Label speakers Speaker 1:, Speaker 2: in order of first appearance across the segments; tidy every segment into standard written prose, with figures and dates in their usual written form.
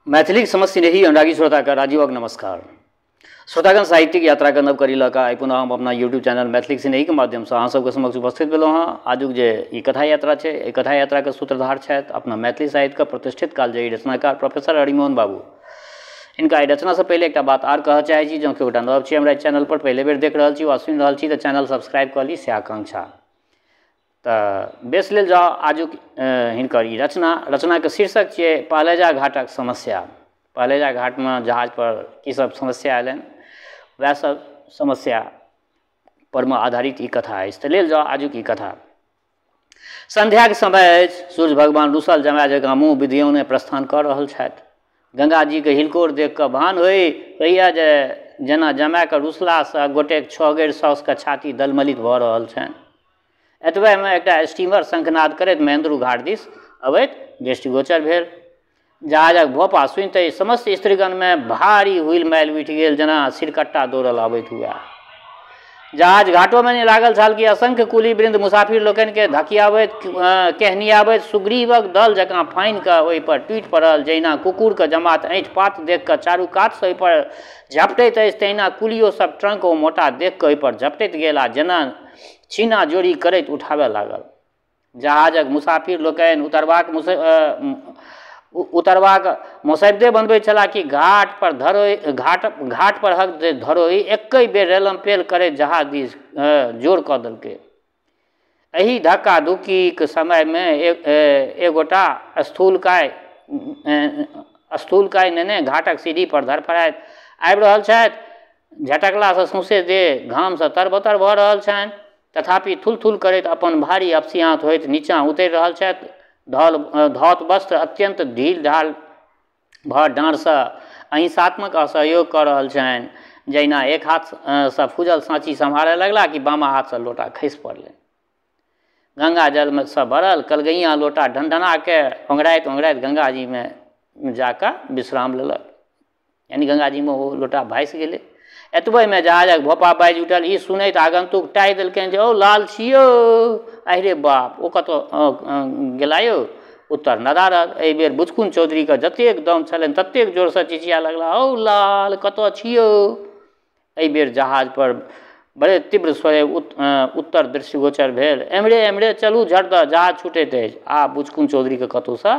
Speaker 1: मैथिली समस्या नहीं अनुरागी श्रोता का राजीवक नमस्कार। श्रोतागण साहित्यिक यात्रा का नव करी लका आई पुनः हम अपना यूट्यूब चैनल मैथिली से नहीं के माध्यम से अहाँ सबके समक्ष उपस्थित भेलहुँ हाँ। आजुक जे ई कथा यात्रा है, ई कथा यात्रा के सूत्रधार छथि अपना मैथिली साहित्य का प्रतिष्ठित कालजयी रचनाकार प्रोफेसर हरिमोहन बाबू। इनका रचना से पहले एक बात आर कह चाहे छी, जो कि गोटा नव छी हमरा चैनल पर पहले बेर देख रहा छी वा सुनि रहा छी तो चैनल सब्सक्राइब कर ली से आकांक्षा। तो बेस लेल जाओ आजुक हिनकर ई रचना के शीर्षक छे पहलेजा घाटक समस्या। पहलेजा घाट में जहाज पर की सब समस्या अयलनि वह सब समस्या पर में आधारित ई कथा है। तो लेल जाओ आजुक ई कथा। संध्या के समय सूर्य भगवान रुसल जमा जगह मुँह विधियों प्रस्थान कर रहा छथि। गंगा जी के हिलकोर देख कऽ भान होइया जे जेना जमा के रुसला से गोटे 6 गेर साउस के छाती दलमलित भऽ रहल छनि। एतबे में एक स्टीमर शंखनाद करैत महेंद्रू घाट दिस अबैत दृष्टिगोचर भेल। जहाजक भोपा सुनते समस्त स्त्रीगण में भारी हुइल मैल उठि गेल, जना सिरकट्टा दौड़ल आबैत हुआ। जहाज घाटों में नहीं लागल छल कि असंख्य कुली वृंद मुसाफिर लोकन के धकियाबैत केहनियाबैत सुग्रीवक दल जकाँ फाइन कऽ ओहि पर टूटि पड़ल। जहिना कुकुर के जमात ऐंठ पात देख कऽ चारू कात से ओहि पर झपटैत अछि, तहिना कुलियो सब ट्रंक ओ मोटा देख कऽ ओहि पर झपटैत गेल आ जेना छीना जोड़ी करैत उठाबे लागल। जहाजक मुसाफिर लोकनि उतरबाक मोसैबदे बनबै छला कि घाट पर हक धरोई एकै बेर रेलम पेल करैत जहाज दिस जोर कऽ देलकै। एही धक्का धुक्की के समय में एगोटा स्थूलकाय नेने घाटक सीढ़ी पर धरफराइत आबि रहल छथि। झटकला से सौंसे देह घाम से तरबतर भऽ रहल छनि, तथापि थुल करैत अपन भारी अपसियात होइत नीचाँ उतरि रहल छथि। धौत वस्त्र अत्यंत ढील ढाल भऽ डाँड़ से अहिंसात्मक असहयोग कऽ रहल छनि। जहिना एक हाथ से फूजल साँची सम्हारय लगला कि बामा हाथ से लोटा खसि पड़लै। गंगा जल में से भरल कलगैया लोटा ढनढना के ओंघराइत गंगा जी में जाकर विश्राम लेलक, यानी गंगा जी में वो लोटा भासि गेलै। एतबे में जहाजक भोपा बाजि उठल। ई सुनैत आगंतुक टाहि देलकनि जे ओ लाल छियौ। अरे बाप, ओ कतौ गेला यौ? उत्तर नदारद। एहि बेर बुचकुन चौधरी के जतेक दम छलनि ततेक जोर से चिचिया लगला, ओ लाल कतौ छियौ। एहि बेर जहाज पर बड़े तीव्र स्वरे उत्तर दृष्टिगोचर भेल। एम्हरे चलू झट दऽ जहाज छूटैत अछि। आ बुचकुन चौधरी के कतौ से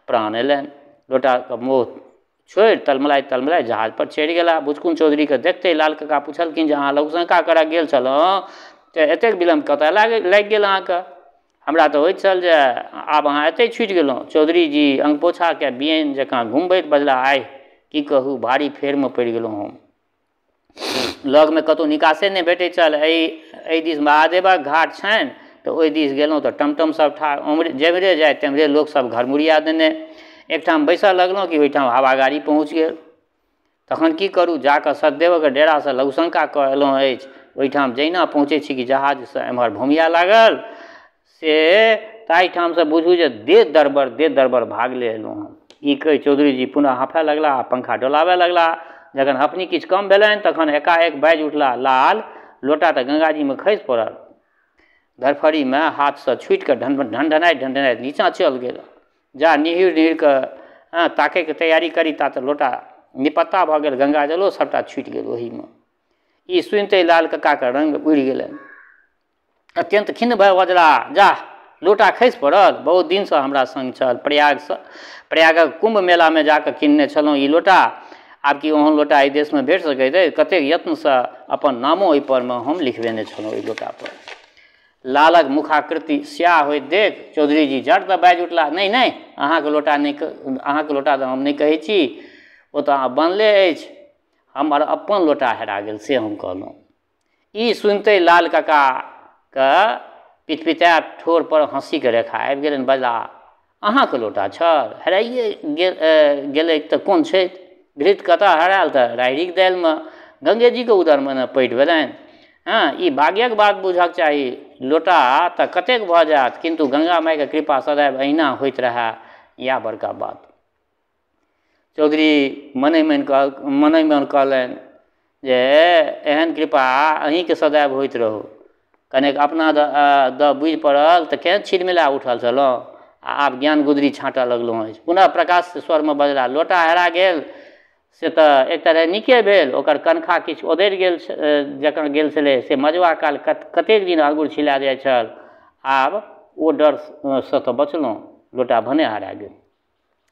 Speaker 1: प्राण एलनि। लोटा के मोह छोड़ि तलमलाइत जहाज पर चढ़ि गेला। बुचकुन चौधरी के देखते लाल कक्का पूछलखिन जे अहाँ लघुशंका करऽ गेल छलहुँ तऽ एतेक विलम्ब कतऽ लागि गेल अहाँके? हमरा तऽ होइत छल जे आब अहाँ एतै छुटि गेलहुँ। चौधरी जी अंगपोछा के बियन जकाँ घुमबैत बजला, आइ की कहू, भारी फेर में पड़ि गेलहुँ हम। लग में कतहु निकासे नहि भेटै छल। एहि दिस महादेवक घाट छनि तऽ ओहि दिस गेलहुँ तऽ टमटम सब ठाढ़, जेम्हरे जाय तेम्हरे लोक सब घरमुरिया देने। एकठाम बैसऽ लगलहुँ कि ओहिठाम हवा गाड़ी पहुँच गेल। तखन की करू, जाकऽ सतदेव के डेरा से लघुशंका कऽ एलहुँ अछि। ओहिठाम जहिना पहुँचै छी कि जहाज से एम्हर भूमिया लागल, से ताहिठाम से बुझू जे दे दरबर भागले एलहुँ हम। ई कहि चौधरी जी पुनः हँफय लगला आ पंखा डोलाबय लगला। जखन हफनी किछु कम भेलनि तखन एकाएक बाजि उठला, लाल लोटा तऽ गंगा जी में खसि पड़ल। धरफड़ी में हाथ से छुटि कऽ ढनढनाइत नीचाँ चल गेल। जा निहिर कऽ ताकै के तैयारी करी ता तऽ लोटा निपत्ता भऽ गेल, गंगा जलो सबटा छुटि गेल ओही में। ई सुनते लाल कक्का के रंग उड़ि गेलनि। अत्यंत खिन्न भऽ बजला, जा लोटा खसि पड़ल? बहुत दिन से हमरा संग छल, प्रयागक कुंभ मेला में जाकर किनने छलहुँ ई लोटा। आब की ओहन लोटा एहि देश में भेट सकैत अछि? कतेक यत्न से अपन नामो ओहि पर में हम लिखबेने छलहुँ ओहि लोटा पर। लालक मुखाकृति स्याह होइत देख चौधरी जी झट दऽ बाजि उठला, नहीं, अहाँके लोटा तऽ हम नहीं कहै छी, ओ तऽ अहाँ बनले अछि। हमर अपन लोटा हेरा गेल से हम कहलहुँ। ई सुनते लाल कक्का के पितपितायब ठोर पर हंसी के रेखा आबि गेलनि। बजला, अहाँके लोटा छल, हेराइए गेलै तऽ कोन छै? घृत कतऽ हरायल? तऽ राहड़ीक दालि में गंगे जी के उदर में ने पैठ भेलनि। ई भाग्यक बात बुझक चाही। लोटा तऽ कतेक भऽ जायत, किंतु गंगा माई के कृपा सदैव अहिना होइत रहए, इएह बड़का बात। चौधरी मन कहलनि जे एहन कृपा अहींके सदैव होइत रहू। कनेक अपना द बुझि पड़ल तऽ केहन छिलमिला उठल छलहुँ। आब ज्ञान गुदरी छाँटऽ लगलहुँ अछि। पुनः प्रकाश स्वरमे बजला, लोटा हेरा गेल से तऽ एक तरह नीके भेल, ओकर कनखा किछु ओदरि गेल जकाँ गेल छलै, से मजबा काल कतेक दिन अंगुर छिला जाइ छल, आब ओ डरसँ तऽ बचलहुँ, लोटा भने हरा गेल।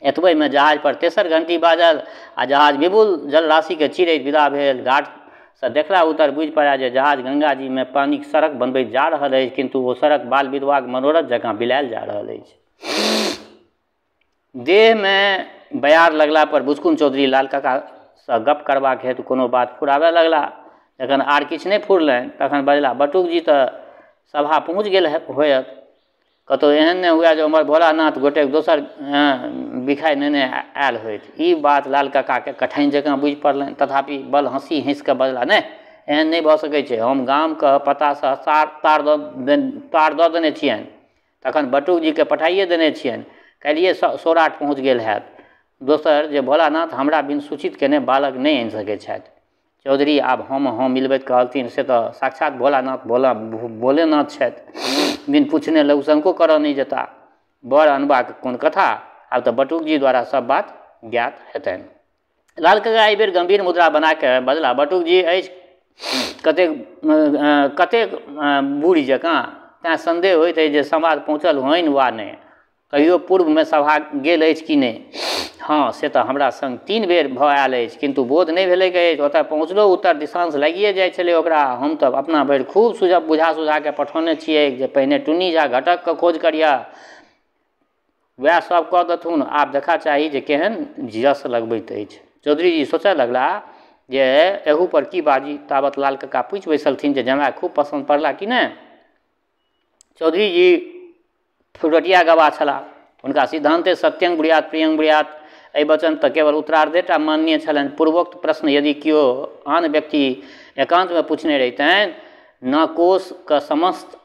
Speaker 1: एतबेमे जहाज पर तेसर घंटी बाजल आ जहाज विपुल जलराशिके चिरैत विदा भेल। घाटसँ देखला उतर बुझि पड़ा जे जहाज गंगा जीमे पानिक सड़क बनबैत जा रहल अछि, किन्तु ओ सड़क बाल विधवाक मनोरथ जकाँ बिलायल जा रहल अछि। देहमे बयार लगला पर बुझकुन चौधरी लाल काकासँ गप करबाक हेतु कोनो बात फुराबऽ लगला। जखन आर किछु नहि फुरलनि तखन बजला, बटुक जी तऽ सभा पहुँच गेल होयत, कतहु एहन नहि हुए जे उमर भोलानाथ गोटेक दोसर बिखाइ नेने आयल होइत। ई बात लाल काकाके कठिन जकाँ बुझि पड़लनि, तथापि बल हँसी कऽ बजला, नहि एहन नहि भऽ सकै छै, हम गामके पतासँ तार दऽ देने छियनि, तखन बटुक जीके पठाइए देने छियनि, काल्हिए सौराठ पहुँच गेल हैत। दोसर जे भोलानाथ हमरा बिन सूचित केने बालक नहि आनि सकैत छथि। चौधरी आब हम मिलबैत कहलथिन, से तऽ साक्षात भोलानाथ भोलेनाथ छथि, बिन पूछने लघुशंको करऽ नहि जेता, बर अनबाक कोन कथा, आब तऽ बटुक जी द्वारा सब बात ज्ञात हेतनि। लाल काका एहि बेर गंभीर मुद्रा बना के बजला, बटुक जी अछि कतेक बूढ़ी जकाँ, तेँ संदेह होइत अछि जे संवाद पहुँचल होइन वा नहि, कहियो पूर्वमे सभा गेल अछि कि नहि। हाँ, से तऽ हमरा संग 3 बेर भऽ आयल अछि, किन्तु बोध नहि भेलैक अछि, ओतय पहुँचलो उत्तर दिशांश लागिए जाइ छलै ओकरा। हम तऽ अपना भरि खूब बुझा के पठौने छियै जे पहिने टुन्नी झा घटकके खोज करिया, वएह सब कऽ देथुन, आब देखा चाही जे केहन जस लगबैत अछि। चौधरी जी सोचऽ लगला जे एहू पर की बाजी, ताबत लाल काका पूछि बैसलथिन जे जमाय खूब पसंद पड़ला कि नहि। चौधरी जी फुरटिया गवा छलाह, हुनका सिद्धांते सत्यं ब्रूयात् प्रियं ब्रूयात् एहि वचन तऽ केवल उत्तरार्धेटा माननीय छलनि। पूर्वोक्त प्रश्न यदि कियो आन व्यक्ति एकांतमे पूछने रहितनि, न कोशके समस्त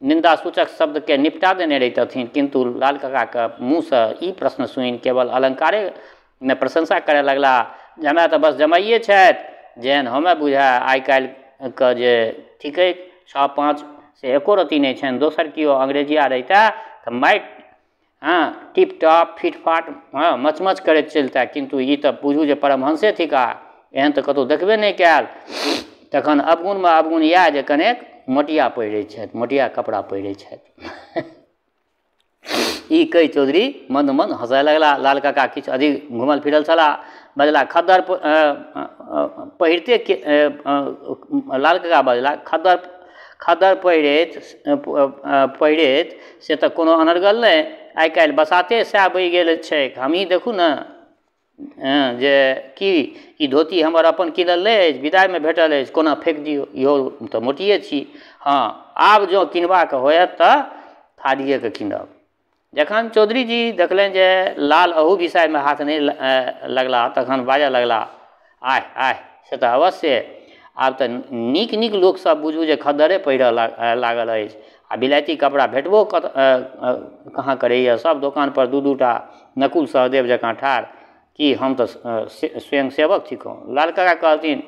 Speaker 1: निंदासूचक शब्दके निपटा देने रहितथिन, किन्तु लाल काकाके मुँहसँ ई प्रश्न सुनि केवल अलंकारेमे प्रशंसा करय लगला। जमाय तऽ बस जमाइए छथि, जेहन हमे बुझाय आइ काल्हिके जे ठीके 6-5 से एको रत्ती नहि छनि। दोसर किओ अंग्रेजिया रहिता तऽ माटि टिप टॉप फिटफाट मचमच करैत चलितै, किन्तु ई तऽ बुझू जे परमहंसे थिका, एहन तऽ कतहु देखबे नहि कयल। तखन अवगुणमे अवगुण इएह जे कनेक मोटिया पहिरैत छथि, मोटिया कपड़ा पहिरैत छथि। ई कहि चौधरी मंद मंद हंसय लगला। लाल काका किछु अधिक घुमल फिरल छलाह, बजला, खद्दर पहिरते लाल काका बजला, खद्दर पहिरैत से तऽ कोनो अनर्गल नहि, आइ काल्हि बसाते सएह बहि गेल छै। हमही देखू ने जे की ई धोती हमर अपन किनल नहि अछि, विदाइमे भेटल अछि, कोना फेंक दियौ, इहो तऽ मोटिए छी। हाँ, आब जँ किनबाक होयत तऽ खादिएके कीनब। जखन चौधरी जी देखलनि जे लाल अहू विषयमे हाथ नहि लगला, तखन बाजऽ लगला, आह से तऽ अवश्य, आब तऽ नीक नीक लोकसभ बुझू जे खद्दरे पहिरऽ लागल अछि, आ बिलायती कपड़ा भेटबो कहाँ करैए, सब दोकान पर 2-2 टा नकुल सहदेव जकाँ ठाढ़, कि हम तऽ स्वयं सेवक थिकहुँ। लाल काका कहलथिन,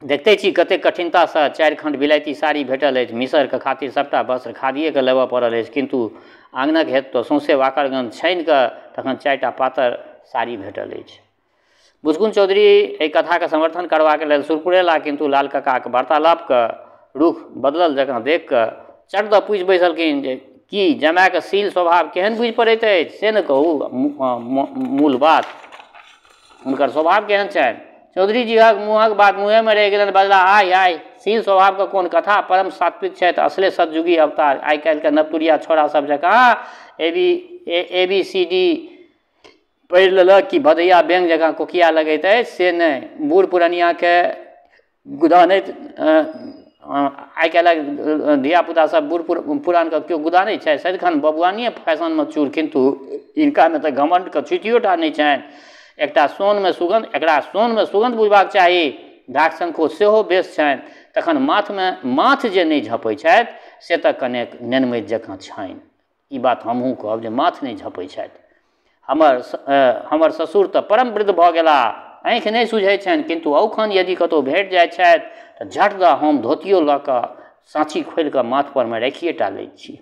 Speaker 1: देखते छी कतेक कठिनतासँ 4 खंड बिलायती साड़ी भेटल अछि, मिसरके खातिर सबटा वस्त्र खादिएके लेबऽ पड़ल अछि, किन्तु आँगनक हेतु तऽ सौंसे वाकरगंज छानि कऽ तखन 4 टा पातर साड़ी भेटल अछि। बुझकुन चौधरी एहि कथाके समर्थन करबाक लेल सुरपुरेला, किन्तु लाल काकाके वार्तालापके रुख बदलल जकाँ देख कऽ चट दऽ पूछि बैसलखिन जे की जमायके शील स्वभाव केहन बुझि पड़ैत अछि, से ने कहू मूल बात, हुनकर स्वभाव केहन छनि। चौधरी जीक मुँहक बात मुँहेमे रहि गेलनि, बजला, आय शील स्वभावके कोन कथा, परम सात्विक छथि, असले सतयुगी अवतार, आइ काल्हिके नवतुरिया छोरा सब जकाँ ABCD पढ़ि लेलक कि भदैया बैंक जकाँ कोकिया लगैत अछि, से नहि। बूढ़ पुरनियाके गुदानैत आइ काल्हिक धियापुता सब बूढ़ पुरानके केओ गुदानै छै, सदिखन बबुआनिए फैशनमे चूर, किन्तु इनकामे तऽ घमण्डके छुटियो टा नहि छनि। एकरा सोनमे सुगंध बुझबाक चाही, ढाक शंखो सेहो बेस छनि, तखन माथ जे नहि झपै छथि से तऽ कनेक नेनमति जकाँ छनि। ई बात हमहूँ कहब जे माथ नहि झपै छथि। हमर ससुर तऽ परम वृद्ध भऽ गेला, आँखि नहि सुझै छनि, किन्तु औखन यदि कतहु भेट जाइ छथि तऽ झट दऽ हम धोतियो लऽ कऽ साँची खोलि कऽ माथ परमे राखिए टा लै छी।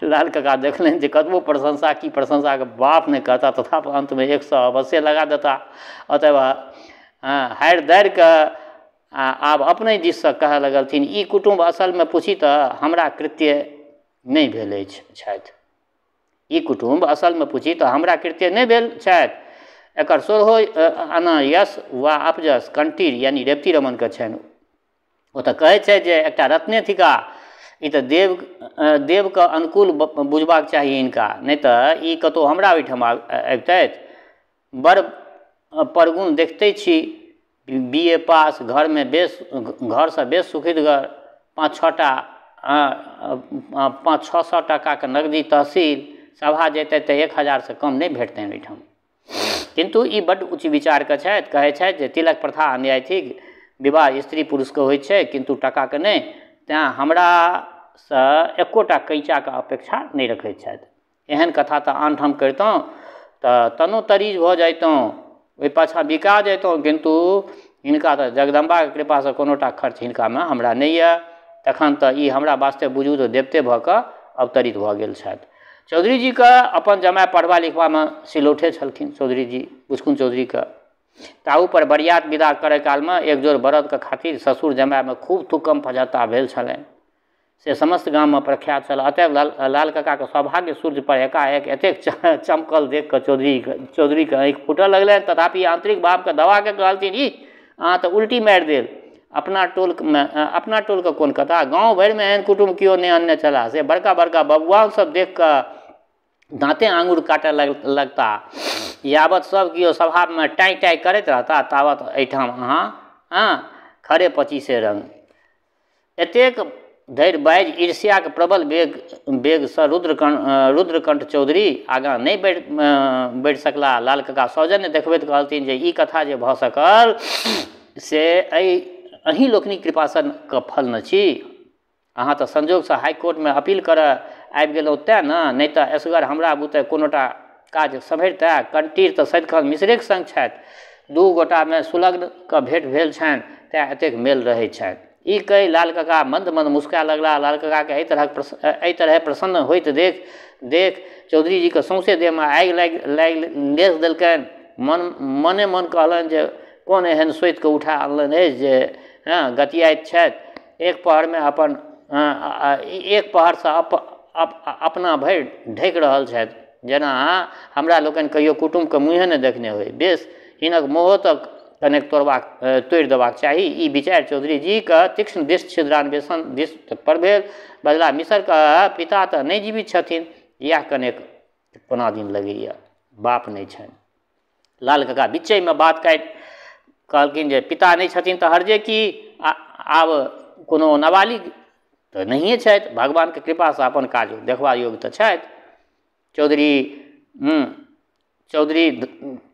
Speaker 1: लाल कका देखलनि जे कतबो प्रशंसा की प्रशंसा के बाप नहीं कहता, तथापि अंत में 100 अवश्य लगा देता। अतएव हारि दारि कऽ आब अपने दिससँ कहऽ लगलथिन, ई कुटुम्ब असलमे पूछी तऽ हमरा कृत्य नहि भेल छथि। ई कुटुम्ब असलमे पूछी तऽ हमरा कृत्य नहि भेल छथि। एकर सोलहो आना यश वा अपजश कंटीर यानी रेवती रमनके छनि। ओ तऽ कहै छै जे एकटा रत्ने थिका, ई तऽ देवके अनुकूल बुझबाक चाही हिनका, नहि तऽ ई कतहु हमरा ओहिठाम अबितथि। बड़ परगुण देखते छी, BA पास, घरमे घरसँ बेस सुखीदगर, 500-600 टकाके नगदी तहसील, सभा जेतै तऽ 1000 से कम नहीं भेटतनि ओहिठाम। किंतु ई बड्ड उच्च विचारके छथि। कहै छथि जे तिलक प्रथा अन्यायिक, विवाह स्त्री पुरुषके होइ छै किंतु टकाके नहि, तेँ हमरासँ एकोटा कैचाके अपेक्षा नहि रखैत छथि। एहन कथा तऽ आनठाम करितहुँ तऽ तनो तरीज भऽ जैतहुँ, ओहि पाछाँ बिका जैतहुँ, किंतु हिनका तऽ जगदम्बाके कृपासँ कोनोटा खर्च हिनकामे हमरा नहि यऽ। तखन तऽ ई हमरा वास्ते बुझू तऽ देवते भऽ कऽ अवतरित भऽ गेल छथि। चौधरी जीके अपन जमाय पढ़बा लिखबामे सिलौठे छलखिन चौधरी जी, बुचकुन चौधरीके। ताहू पर बरियात विदा करय कालमे एक जोर बरदके खातिर ससुर जमायमे खूब थुक्कम फजहत्ता भेल छलनि, से समस्त गाममे प्रख्यात छल। अतएव लाल ककाके सौभाग्य सूर्य पर एकाएक एतेक चमकल देख कऽ चौधरीके आँखि फूटऽ लगलनि। तथापि आंतरिक भावके दबा के कहलथिन, ई अहाँ तऽ उल्टी मारि देल। अपना टोलके कोन कथा, गाँव भरिमे एहन कुटुम्ब केओ नहि अनने छला। से बड़का बड़का बबुआन सब देख कऽ दाँते आंगुर काटऽ लगता। यावत सब केओ सभामे टाई टाई करैत रहता, तावत एहिठाम अहाँ खड़े 25 रंग। एतेक धैर्य बाजि ईर्ष्याके प्रबल बेगसँ रुद्रकंठ चौधरी आगाँ नहि बढ़ि सकला। लाल कका सौजन्य देखबैत कहलथिन जे ई कथा जे भऽ सकल से अहीं लोकनि कृपासँ के फल न छी। अहाँ तऽ संजोगसँ हाई कोर्टमे अपील करऽ आबि गेलहुँ तेँ ने, नहि तऽ असगर हमरा बुते कोनोटा काज सम्हरितै। कंटीर तऽ सदिखन मिश्रेक संग छथि, 2 गोटामे सुलग्नके भेँट भेल छनि, तेँ एतेक मेल रहै छनि। ई कहि लाल कका मंद मंद मुस्काए लगला। लाल ककाके एहि तरह प्रसन्न होइत देख चौधरी जीके सौंसे देहमे आगि लागि लेस देलकनि। मने मन कहलनि जे कोन एहन सोतिके उठा अनलनि अछि जे गतियाइत छथि। एक पहरसँ अपना भरि ढकि रहल छथि, जेना हमरा लोकनि कहियो कुटुम्बके मुँहे नहि देखने होइ। बेस, हिनक मोहो तक कनेक तोड़ि देबाक चाही। ई विचार चौधरी जीके तीक्ष्ण दृष्टि छिद्रान्वेषण दिस पर भेल। बदला मिसरके पिता तऽ नहि जीवित छथिन, इएह कनेक कोना दिन लगैए, बाप नहि छनि। लाल कका बिच्चैमे बात काटि कहलखिन जे पिता नहि छथिन तऽ हर्जे की, आब कोनो नाबालिग तऽ नहिए छथि, भगवानके कृपासँ अपन काज देखबा योग्य तऽ छथि। चौधरी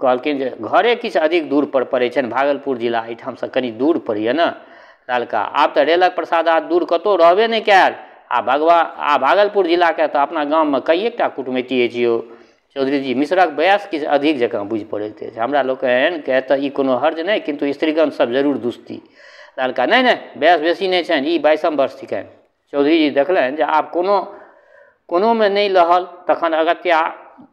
Speaker 1: कहलखिन जे घरे किछु अधिक दूर पर पड़ै छनि, भागलपुर जिला एहिठामसँ कनि दूर पड़ैए ने लालका। आब तऽ रेलक प्रसादात दूर कतहु रहबे नहि कयल। आ भागलपुर जिलाके तऽ अपना गाममे कईएटा कुटमैती अछि यौ। चौधरी जी मिश्रक बयास किछु अधिक जकाँ बुझि पड़ैत अछि। हमरा लोकनिके तऽ ई कोनो हर्ज नहि, किन्तु स्त्रीगण सब जरूर दुस्ती। लालका नहीं, बयास बेसी नहीं छनि, ई 22 वर्ष थिकनि। चौधरी जी देखलनि जे आब कोनोमे नहीं लहल, तखन अगत्या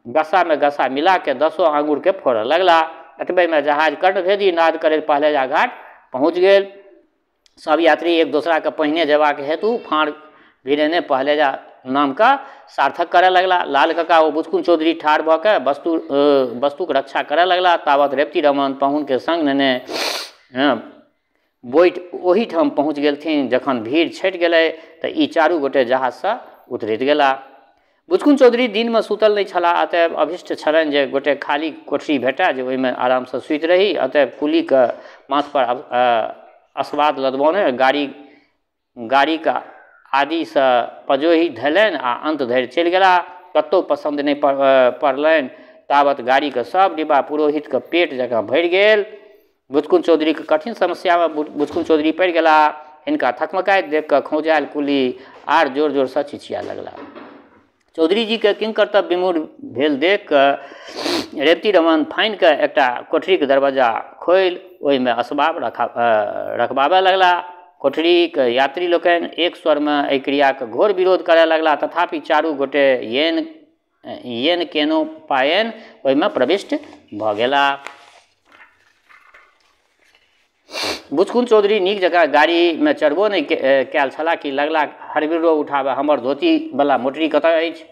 Speaker 1: गस्सामे गस्सा मिला के 10 आंगुरके फोड़ऽ लगला। एतबेमे जहाज कर्णभेदी नाद करैत पहलेजा घाट पहुँच गेल। सब यात्री एक दोसरा के पहिने जेबाक हेतु फाँड़ भिड़ेने पहलेजा नामके सार्थक करऽ लगला। लाल कका ओ बुचकुन चौधरी ठाढ़ भऽ कऽ वस्तुके रक्षा करऽ लगला। तावत रेवती रमन पाहुनके संग नेने बोटि ओहीठाम पहुँच गेलथिन। जखन भीड़ छटि गेलै तऽ ई 4 गोटे जहाजसँ उतरैत गेला। बुचकुन चौधरी दिनमे सुतल नहि छलाह, अतएव अभिष्ट छलनि जे गोटे खाली कोठरी भेटय जे ओहिमे आरामसँ सुति रही। अतएव कुलीके माथ पर अस्वाद लदबौने गाड़ीके आदिसँ पजोही धयलनि आ अंत धरि चलि गेला। कतहु पसंद नहि पड़लनि, तावत गाड़ीके सब डिब्बा पुरोहितके पेट जकाँ भरि गेल। बुचकुन चौधरीके कठिन समस्यामे बुचकुन चौधरी पड़ि गेला। हिनका थकमकाइत देख कऽ खौंझायल कुली आर जोर जोरसँ चिचिया लगला। चौधरी जीके किंकर्तव्य विमूढ़ भेल देख कऽ रेवती रमन फानि कऽ एकटा कोठरीके दरवाजा खोलि ओहिमे असबाब रखबाबऽ लगला। कोठरीक यात्री लोकनि एक स्वरमे एहि क्रियाक घोर विरोध करय लगला, तथापि चारू गोटे येन केनो पायन ओहिमे प्रविष्ट भऽ गेला। बुचकुन चौधरी नीक जकाँ गाड़ीमे चढ़बो नहि कयल छलाह कि लगला हरबिरो उठाबे, हमर धोतीवला मोटरी कतऽ अछि?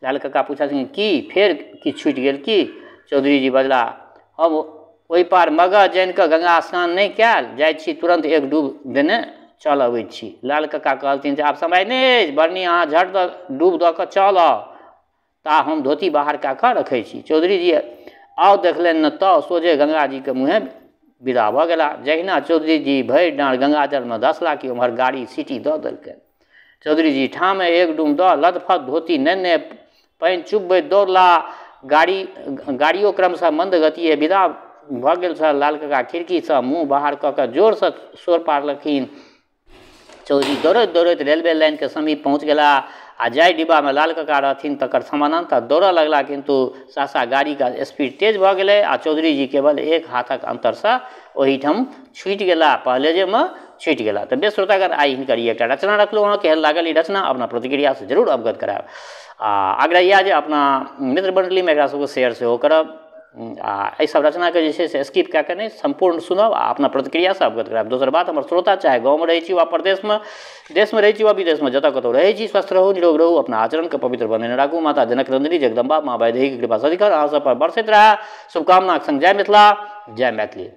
Speaker 1: लाल कक्का पूछलखिन, की फेर किछु छूटि गेल की? चौधरी जी बजला, हम ओहि पार मगह जानि कऽ गंगा स्नान नहि कयल, जाइत छी तुरन्त एक डूब देने चल अबैत छी। लाल कक्का कहलथिन जे आब समय नहि अछि, बरनी अहाँ झट डूब दऽ कऽ चल आउ, ता हम धोती बाहर कऽ कऽ रखै छी। चौधरी जी आउ देखलनि न तऽ सोझे गंगा जीके मुँहे विदा भऽ गेला। जहिना चौधरी जी भरि डाँड़ गंगाजलमे धसला कि उम्हर गाड़ी सीटी दऽ देलकै। चौधरी जी ठामे एक डूम दऽ लदफद धोती नेने पानि चुबैत दौड़ला। गाड़ियो क्रमशः मंद गतिए विदा भऽ गेल छल। लाल कक्का खिड़कीसँ मुँह बाहर कऽ कऽ जोरसँ शोर पारलखिन। चौधरी दौड़ैत दौड़ैत रेलवे लाइनके समीप पहुँच गेला आ जाहि डिब्बामे लाल कक्का रहथिन तकर समानांतर दौड़ऽ लगला, किंतु सहसा गाड़ीके स्पीड तेज भऽ गेलै आ चौधरी जी केवल एक हाथक अंतरसँ ओहिठाम छूटि गेला, पहलेजेमे छूटि गेला। तऽ बेस श्रोतागण, आई हिनकर ई एकटा रचना रखलहुँ हँ। केहन लागल ई रचना अपना प्रतिक्रियासँ जरूर अवगत करायब। आ आग्रह यऽ जे अपना मित्र मंडलीमे एकरा सबके शेयर सेहो करब आ एहि सब रचनाके जे छै से स्किप कऽ के नहि, संपूर्ण सुनब आ अपना प्रतिक्रियासँ अवगत करायब। दोसर बात, हमर श्रोता चाहे गाँवमे रहै छी वा परदेशमे, देशमे रहै छी वा विदेशमे, जतऽ कतौ रहै छी, स्वस्थ रहू, निरोग रहू, अपना आचरणके पवित्र बनेने राखू। माता जनक नंदिनी जगदम्बा माँ वैदेहीके कृपा सदिखन अहाँ सब पर बरसैत रहै। शुभकामनाक संग जय मिथिला, जय मैथिली।